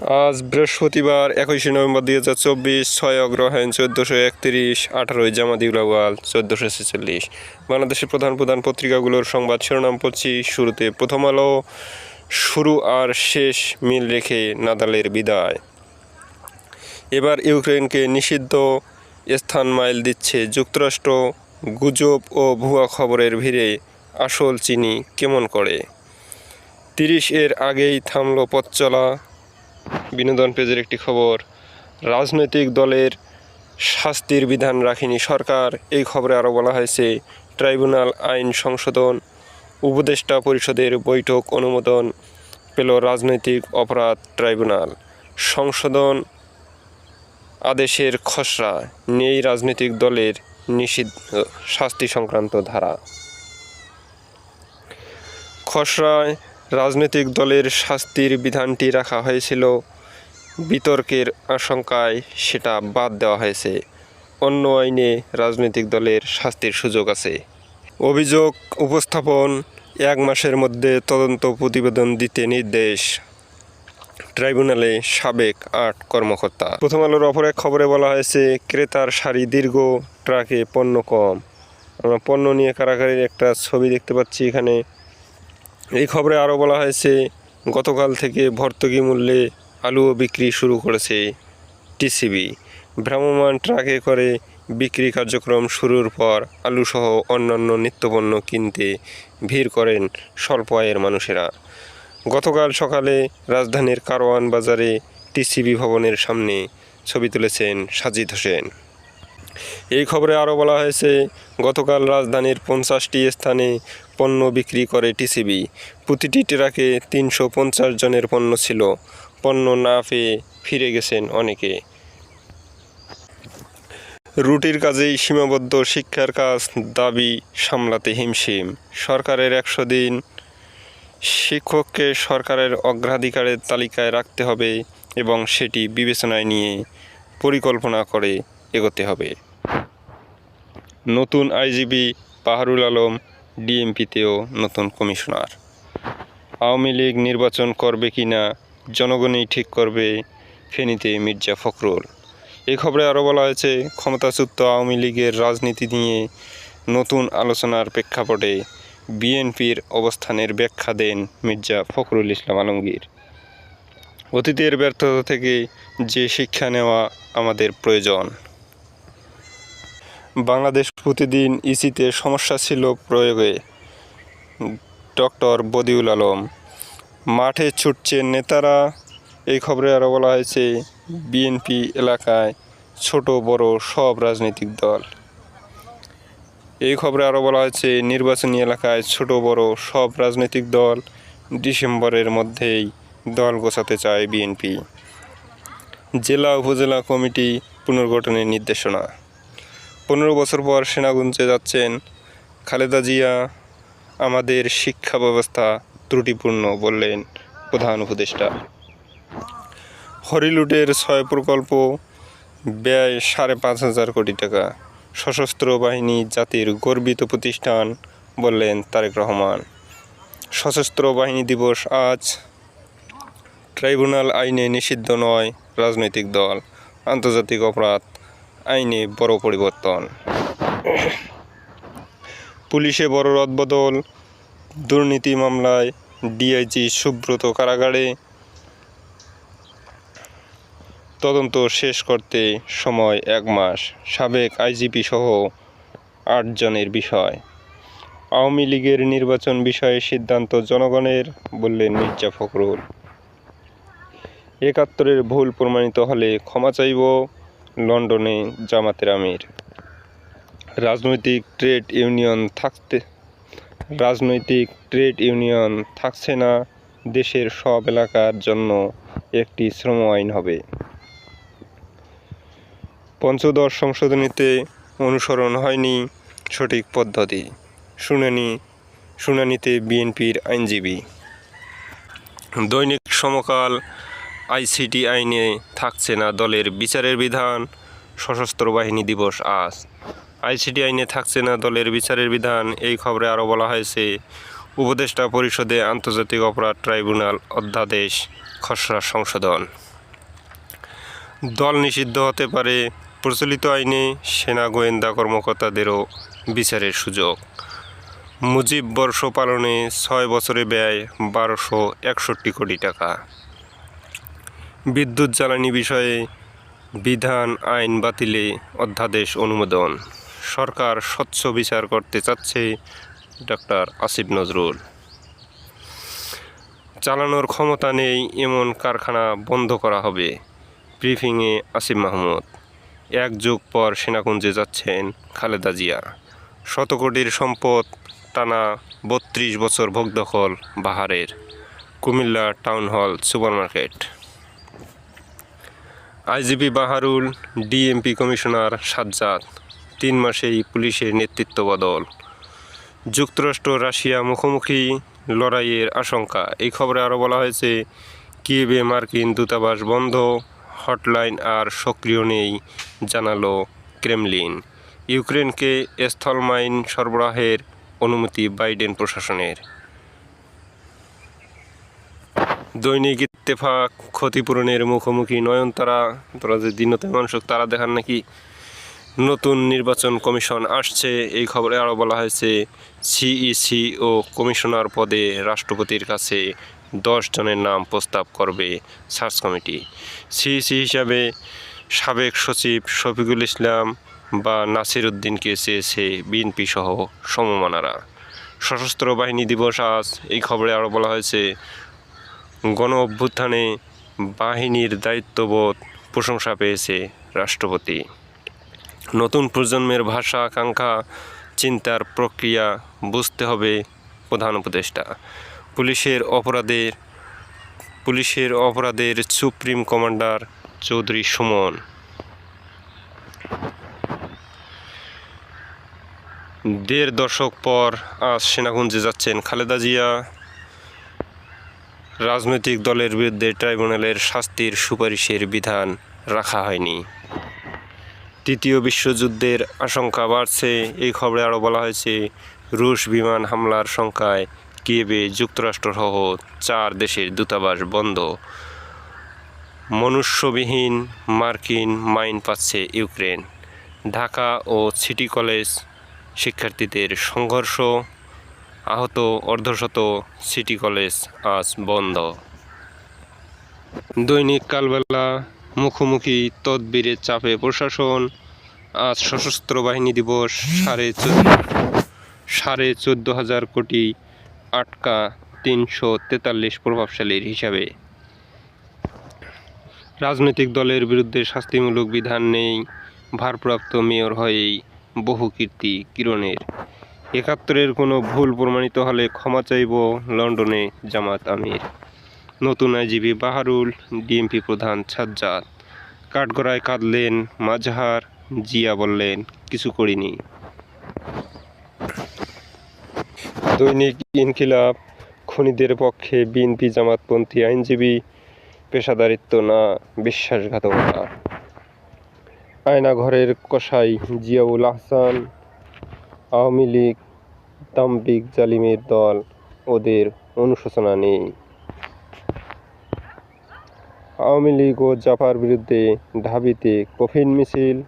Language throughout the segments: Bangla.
আজ বৃহস্পতিবার 21শে নভেম্বর 2024, 6 অগ্রহায়ণ 1431, 18ই জামাদিউল আউয়াল 1446। বাংলাদেশের প্রধান পত্রিকাগুলোর সংবাদ শিরোনাম পড়ছি। শুরুতে প্রথম আলো। শুরু আর শেষ মিল রেখে নাদালের বিদায়। এবার ইউক্রেনকে নিষিদ্ধ স্থান মাইল দিচ্ছে যুক্তরাষ্ট্র। গুজব ও ভুয়া খবরের ভিড়ে আসল চিনি কেমন করে। 30 আগেই থামল পথ চলা। বিনোদন পেজের একটি খবর। রাজনৈতিক দলের শাস্তির বিধান রাখেনি সরকার। এই খবরে আরও বলা হয়েছে, ট্রাইব্যুনাল আইন সংশোধন। উপদেষ্টা পরিষদের বৈঠক অনুমোদন পেল রাজনৈতিক অপরাধ ট্রাইব্যুনাল। সংশোধন আদেশের খসড়া, নেই রাজনৈতিক দলের নিষিদ্ধ শাস্তি সংক্রান্ত ধারা। খসড়ায় রাজনৈতিক দলের শাস্তির বিধানটি রাখা হয়েছিল। বিতর্কের আশঙ্কায় সেটা বাদ দেওয়া হয়েছে। অন্য আইনে রাজনৈতিক দলের শাস্তির সুযোগ আছে। অভিযোগ উপস্থাপন, 1 মাসের মধ্যে তদন্ত প্রতিবেদন দিতে নির্দেশ ট্রাইব্যুনালে সাবেক 8 কর্মকর্তা। প্রথম আলোর অপর এক খবরে বলা হয়েছে, ক্রেতার সারি দীর্ঘ, ট্রাকে পণ্য কম। আমরা পণ্য নিয়ে কারাগারের একটা ছবি দেখতে পাচ্ছি এখানে। এই খবরে আরও বলা হয়েছে, গতকাল থেকে ভর্তুকি মূল্যে আলুও বিক্রি শুরু করেছে টিসিবি। ভ্রাম্যমাণ ট্রাকে করে বিক্রি কার্যক্রম শুরুর পর আলুসহ অন্যান্য নিত্যপণ্য কিনতে ভিড় করেন স্বল্প আয়ের মানুষেরা। গতকাল সকালে রাজধানীর কারওয়ান বাজারে টিসিবি ভবনের সামনে ছবি তুলেছেন সাজিদ হোসেন। এই খবরে আরও বলা হয়েছে, গতকাল রাজধানীর 50টি স্থানে পণ্য বিক্রি করে টিসিবি। প্রতিটি ট্রাকে 350 জনের পণ্য ছিল। পণ্য না পেয়ে ফিরে গেছেন অনেকে। রুটির কাজেই সীমাবদ্ধ শিক্ষার কাজ, দাবি সামলাতে হিমশিম। সরকারের 100 দিন। শিক্ষককে সরকারের অগ্রাধিকারের তালিকায় রাখতে হবে এবং সেটি বিবেচনায় নিয়ে পরিকল্পনা করে এগোতে হবে। নতুন আইজিপি পাহাড়ুল আলম, ডিএমপিতেও নতুন কমিশনার। আওয়ামী লীগ নির্বাচন করবে কি না জনগণই ঠিক করবে, ফেনীতে মির্জা ফখরুল। এই খবরে আরও বলা হয়েছে, ক্ষমতাচ্যুত আওয়ামী লীগের রাজনীতি নিয়ে নতুন আলোচনার প্রেক্ষাপটে বিএনপির অবস্থানের ব্যাখ্যা দেন মির্জা ফখরুল ইসলাম আলমগীর। অতীতের ব্যর্থতা থেকে যে শিক্ষা নেওয়া আমাদের প্রয়োজন। বাংলাদেশ প্রতিদিন। ইসিতে সমস্যা ছিল প্রয়োগে, ডক্টর বদিউল আলম। মাঠে ছুটছেন নেতারা। এই খবরে আরও বলা হয়েছে, বিএনপি এলাকায় ছোট বড় সব রাজনৈতিক দল। এই খবরে আরও বলা হয়েছে, নির্বাচনী এলাকায় ছোট বড় সব রাজনৈতিক দল। ডিসেম্বরের মধ্যেই দল গোছাতে চায় বিএনপি। জেলা উপজেলা কমিটি পুনর্গঠনের নির্দেশনা। 15 বছর পর সেনাগঞ্জে যাচ্ছেন খালেদা জিয়া। আমাদের শিক্ষা ব্যবস্থা ত্রুটিপূর্ণ বললেন প্রধান উপদেষ্টা। হরিলুটের 6 প্রকল্প, ব্যয় 5,500 কোটি টাকা। সশস্ত্র বাহিনী জাতির গর্বিত প্রতিষ্ঠান বললেন তারেক রহমান। সশস্ত্র বাহিনী দিবস আজ। ট্রাইব্যুনাল আইনে নিষিদ্ধ নয় রাজনৈতিক দল। আন্তর্জাতিক অপরাধ আইনে বড় পরিবর্তন। পুলিশে বড় রদবদল। দুর্নীতি মামলায় ডিআইজি সুব্রত কারাগারে। তদন্ত শেষ করতে সময় 1 মাস। সাবেক আইজিপি সহ 8 জনের বিষয়। আওয়ামী লীগের নির্বাচন বিষয়ে সিদ্ধান্ত জনগণের, বললেন মির্জা ফখরুল। 71-এর ভুল প্রমাণিত হলে ক্ষমা চাইব, লন্ডনে জামাতের আমির। রাজনৈতিক ট্রেড ইউনিয়ন থাকছে না, দেশের সব এলাকার জন্য একটি শ্রম আইন হবে। পঞ্চদশ সংশোধনীতে অনুসরণ হয়নি সঠিক পদ্ধতি, শুনানিতে বিএনপির আইনজীবী। দৈনিক সমকাল। আইসিটি আইনে থাকছে না দলের বিচারের বিধান। সশস্ত্র বাহিনী দিবস আজ। আইসিটি আইনে থাকছে না দলের বিচারের বিধান। এই খবরে আরও বলা হয়েছে, উপদেষ্টা পরিষদে আন্তর্জাতিক অপরাধ ট্রাইব্যুনাল অধ্যাদেশ খসড়া সংশোধন। দল নিষিদ্ধ হতে পারে, প্রচলিত আইনে সেনা গোয়েন্দা কর্মকর্তাদেরও বিচারের সুযোগ। মুজিব বর্ষ পালনে 6 বছরে ব্যয় 1261 কোটি টাকা। বিদ্যুৎ জ্বালানি বিষয়ে বিধান আইন বাতিলে অধ্যাদেশ অনুমোদন। সরকার স্বচ্ছ বিচার করতে চাচ্ছে ডক্টর আসিফ নজরুল। চালানোর ক্ষমতা নেই এমন কারখানা বন্ধ করা হবে, ব্রিফিংয়ে আসিফ মাহমুদ। 1 যুগ পর সেনাকুঞ্জে যাচ্ছেন খালেদা জিয়া। শত কোটির সম্পদ, টানা 32 বছর ভোগদখল বাহারের। Comilla town hall supermarket. IGP Baharul, DMP commissioner Sajjad, 3 মাসেই পুলিশের নেতৃত্ব বদল। যুক্তরাষ্ট্র রাশিয়া মুখোমুখি লড়াইয়ের আশঙ্কা। এই খবরে আরও বলা হয়েছে, কিয়েভে মার্কিন দূতাবাস বন্ধ, হটলাইন আর সক্রিয় নেই জানালো ক্রেমলিন। ইউক্রেনকে স্থলমাইন সরবরাহের অনুমতি বাইডেন প্রশাসনের। দৈনিক ইত্তেফাক, ক্ষতিপূরণের মুখোমুখি নয়নতারা। তোরা যে দিনতে মানুষ তারা দেখান নাকি নতুন নির্বাচন কমিশন আসছে। এই খবরে আরও বলা হয়েছে, সিইসি ও কমিশনার পদে রাষ্ট্রপতির কাছে 10 জনের নাম প্রস্তাব করবে সার্চ কমিটি। সিইসি হিসাবে সাবেক সচিব শফিকুল ইসলাম বা নাসির উদ্দিনকে চেয়েছে বিএনপি সহ সমমনারা। সশস্ত্র বাহিনী দিবস আজ। এই খবরে আরও বলা হয়েছে, গণ অভ্যুত্থানে বাহিনীর দায়িত্ববোধ প্রশংসা পেয়েছে রাষ্ট্রপতি। নতুন প্রজন্মের ভাষা, আকাঙ্ক্ষা, চিন্তার প্রক্রিয়া বুঝতে হবে প্রধান উপদেষ্টা। পুলিশের অপরাধের সুপ্রিম কমান্ডার চৌধুরী সুমন। দেড় দশক পর আজ সেনাকুঞ্জে যাচ্ছেন খালেদা জিয়া। রাজনৈতিক দলের বিরুদ্ধে ট্রাইব্যুনালের শাস্তির সুপারিশের বিধান রাখা হয়নি। তৃতীয় বিশ্বযুদ্ধের আশঙ্কা বাড়ছে। এই খবরে আরও বলা হয়েছে, রুশ বিমান হামলার শঙ্কায় কিয়েভে যুক্তরাষ্ট্রসহ 4 দেশের দূতাবাস বন্ধ। মনুষ্যবিহীন মার্কিন মাইন পাচ্ছে ইউক্রেন। ঢাকা ও সিটি কলেজ শিক্ষার্থীদের সংঘর্ষ, আহত অর্ধশত। সিটি কলেজ আজ বন্ধ। দৈনিক কালবেলা, মুখোমুখি তদবিরের চাপে প্রশাসন। আজ সশস্ত্র বাহিনী দিবস। 14,500 কোটি আটকা 343 প্রভাবশালীর হিসাবে। রাজনৈতিক দলের বিরুদ্ধে শাস্তিমূলক বিধান নেই, ভারপ্রাপ্ত মেয়র হয়েই বহু কীর্তি কিরণের। 71-এর কোনো ভুল প্রমাণিত হলে ক্ষমা চাইব, লন্ডনে জামাত আমির। নতুন আইজিপি বাহারুল, ডিএমপি প্রধান সাজ্জাদ। কাঠগড়ায় কাঁদলেন মাজহার, জিয়া বললেন কিছু করিনি। দৈনিক ইনকিলাব, খুনিদের পক্ষে বিএনপি জামাতপন্থী আইনজীবী, পেশাদারিত্ব না বিশ্বাসঘাতকতা। আয়নাঘরের কসাই জিয়াউল আহসান। আওয়ামী লীগ দাম্ভিক জালিমের দল, ওদের অনুশোচনা নেই। আওয়ামী লীগ ও জাপার বিরুদ্ধে ঢাবিতে কফিন মিছিল।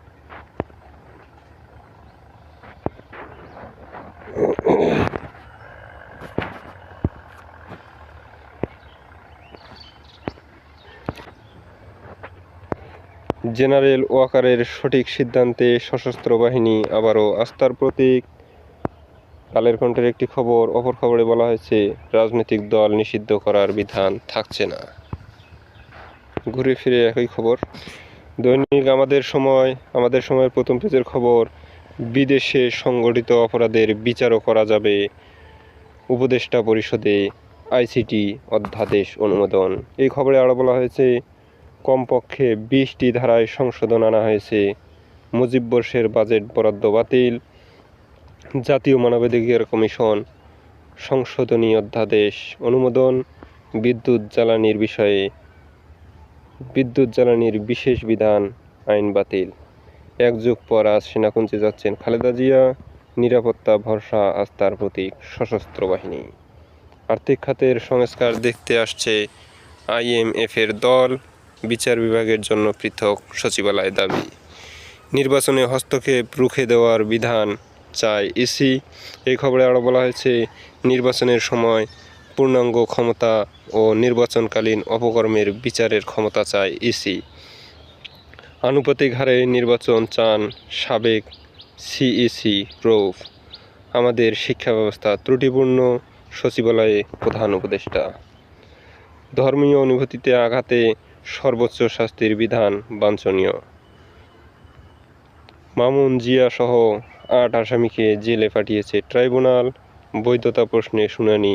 জেনারেল ওয়াকারের সঠিক সিদ্ধান্তে সশস্ত্র বাহিনী আবারও আস্থার প্রতীক। কালের কণ্ঠের একটি খবর। অপর খবরে বলা হয়েছে, রাজনৈতিক দল নিষিদ্ধ করার বিধান থাকছে না। ঘুরে ফিরে একই খবর। দৈনিক আমাদের সময়ের প্রথম পেজের খবর, বিদেশে সংগঠিত অপরাধের বিচারও করা যাবে। উপদেষ্টা পরিষদে আইসিটি অধ্যাদেশ অনুমোদন। এই খবরে আরও বলা হয়েছে, কমপক্ষে 20টি ধারায় সংশোধন আনা হয়েছে। মুজিব বর্ষের বাজেট বরাদ্দ বাতিল। জাতীয় মানবাধিকার কমিশন সংশোধনী অধ্যাদেশ অনুমোদন। বিদ্যুৎ জ্বালানির বিশেষ বিধান আইন বাতিল। 1 যুগ পর আজ সেনাকুঞ্জে যাচ্ছেন খালেদা জিয়া। নিরাপত্তা, ভরসা, আস্থার প্রতীক সশস্ত্র বাহিনী। আর্থিক খাতের সংস্কার দেখতে আসছে আইএমএফের দল। বিচার বিভাগের জন্য পৃথক সচিবালয় দাবি। নির্বাচনে হস্তক্ষেপ রুখে দেওয়ার বিধান চায় ইসি। এই খবরে আরও বলা হয়েছে, নির্বাচনের সময় পূর্ণাঙ্গ ক্ষমতা ও নির্বাচনকালীন অপকর্মের বিচারের ক্ষমতা চায় ইসি। আনুপাতিক হারে নির্বাচন চান সাবেক সিইসি রৌফ। আমাদের শিক্ষা ব্যবস্থা ত্রুটিপূর্ণ, সচিবালয়ে প্রধান উপদেষ্টা। ধর্মীয় অনুভূতিতে আঘাতে সর্বোচ্চ শাস্তির বিধান বাঞ্ছনীয়। মামুন জিয়া সহ ৮ আসামিকে জেলে পাঠিয়েছে ট্রাইব্যুনাল। বৈধতা প্রশ্নে শুনানি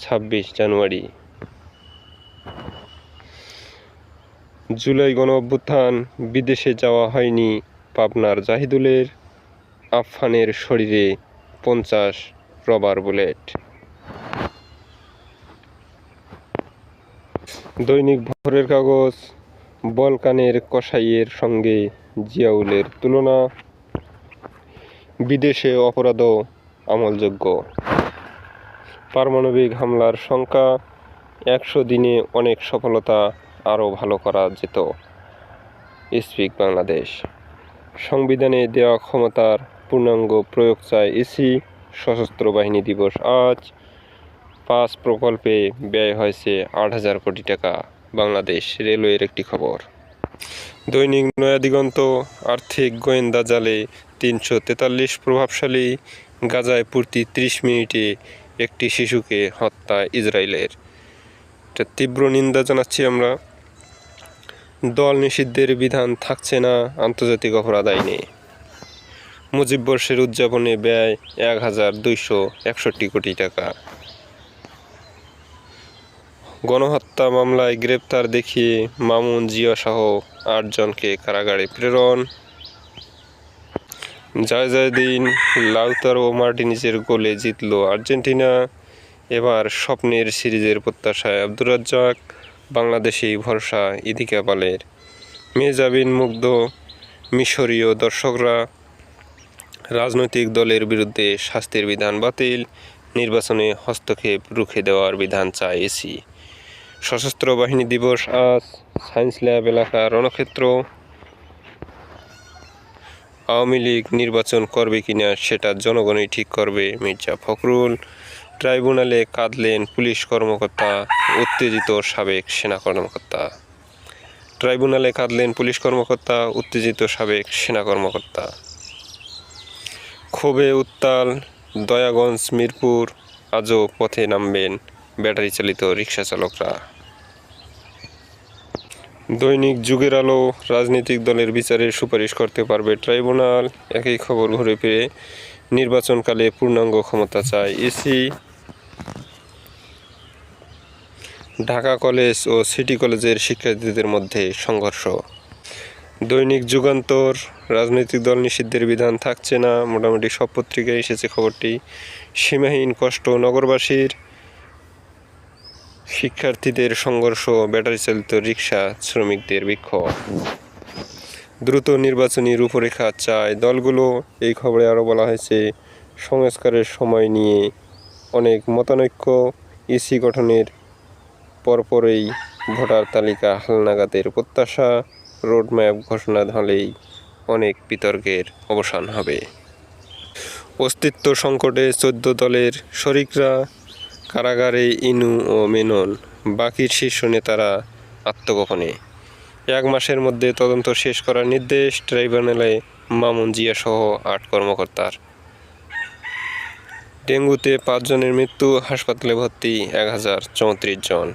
২৬ জানুয়ারি। জুলাই গণঅভ্যুত্থান, বিদেশে যাওয়া হয়নি পাবনার জাহিদুলের। আফফানের শরীরে ৫০ রবার বুলেট। দৈনিক ভোরের কাগজ, বলকানের কসাইয়ের সঙ্গে জিয়াউলের তুলনা। বিদেশে অপরাধও আমলযোগ্য। পারমাণবিক হামলার শঙ্কা, ১০০ দিনে অনেক সফলতা, আরও ভালো করা যেত। স্পিক বাংলাদেশ। সংবিধানে দেওয়া ক্ষমতার পূর্ণাঙ্গ প্রয়োগ চায় ইসি। সশস্ত্র বাহিনী দিবস আজ। ৫ প্রকল্পে ব্যয় হয়েছে ৮,০০০ কোটি টাকা। বাংলাদেশ রেলওয়ের একটি খবর। দৈনিক নয়াদিগন্ত, আর্থিক গোয়েন্দা জালে ৩৪৩ প্রভাবশালী। গাজায় প্রতি ৩০ মিনিটে একটি শিশুকে হত্যা ইসরায়েলের। এটা তীব্র নিন্দা জানাচ্ছি আমরা। দল নিষিদ্ধের বিধান থাকছে না আন্তর্জাতিক অপরাধ আইনে। মুজিববর্ষের উদযাপনে ব্যয় ১,২৬১ কোটি টাকা। গণহত্যা মামলায় গ্রেপ্তার দেখিয়ে মামুন জিয়া সহ ৮ জনকে কারাগারে প্রেরণ। জায়দিন লাউতারো মার্টিনেজের গোলে জিতল আর্জেন্টিনা। এবার স্বপ্নের সিরিজের প্রত্যাশায় আব্দুর রাজ্জাক। বাংলাদেশেই ভরসা ইদিকা পালের। মেহজাবিন মুগ্ধ, মিশরীয় দর্শকরা। রাজনৈতিক দলের বিরুদ্ধে শাস্তির বিধান বাতিল। নির্বাচনে হস্তক্ষেপ রুখে দেওয়ার বিধান চায় ইসি। সশস্ত্র বাহিনী দিবস আজ। সায়েন্স ল্যাব এলাকা রণক্ষেত্র। আওয়ামী লীগ নির্বাচন করবে কিনা সেটা জনগণই ঠিক করবে, মির্জা ফখরুল। ট্রাইব্যুনালে কাঁদলেন পুলিশ কর্মকর্তা, উত্তেজিত সাবেক সেনা কর্মকর্তা। ট্রাইব্যুনালে কাঁদলেন পুলিশ কর্মকর্তা, উত্তেজিত সাবেক সেনা কর্মকর্তা। ক্ষোভে উত্তাল দয়াগঞ্জ মিরপুর, আজও পথে নামবেন ব্যাটারি চালিত রিকশা চালকরা। দৈনিক যুগের আলো, রাজনৈতিক দলের বিচারের সুপারিশ করতে পারবে ট্রাইব্যুনাল। একই খবর ঘুরে ফিরে। নির্বাচনকালে পূর্ণাঙ্গ ক্ষমতা চায় ইসি। ঢাকা কলেজ ও সিটি কলেজের শিক্ষার্থীদের মধ্যে সংঘর্ষ। দৈনিক যুগান্তর, রাজনৈতিক দল নিষিদ্ধের বিধান থাকছে না। মোটামুটি সব পত্রিকায় এসেছে খবরটি। সীমাহীন কষ্ট নগরবাসীর। শিক্ষার্থীদের সংঘর্ষ, ব্যাটারি চালিত রিকশা শ্রমিকদের বিক্ষোভ। দ্রুত নির্বাচনী রূপরেখা চায় দলগুলো। এই খবরে আরও বলা হয়েছে, সংস্কারের সময় নিয়ে অনেক মতানৈক্য। ইসি গঠনের পরপরই ভোটার তালিকা হালনাগাদের প্রত্যাশা। রোডম্যাপ ঘোষণা হলেই অনেক বিতর্কের অবসান হবে। অস্তিত্ব সংকটে ১৪ দলের শরিকরা। কারাগারে ইনু ও মেনন। বাকির শীর্ষ নেতারা আত্মগোপনে। ১ মাসের মধ্যে তদন্ত শেষ করার নির্দেশ ট্রাইব্যুনালে মামুন জিয়া সহ ৮ কর্মকর্তার। ডেঙ্গুতে ৫ জনের মৃত্যু, হাসপাতালে ভর্তি ১,০৩৪ জন।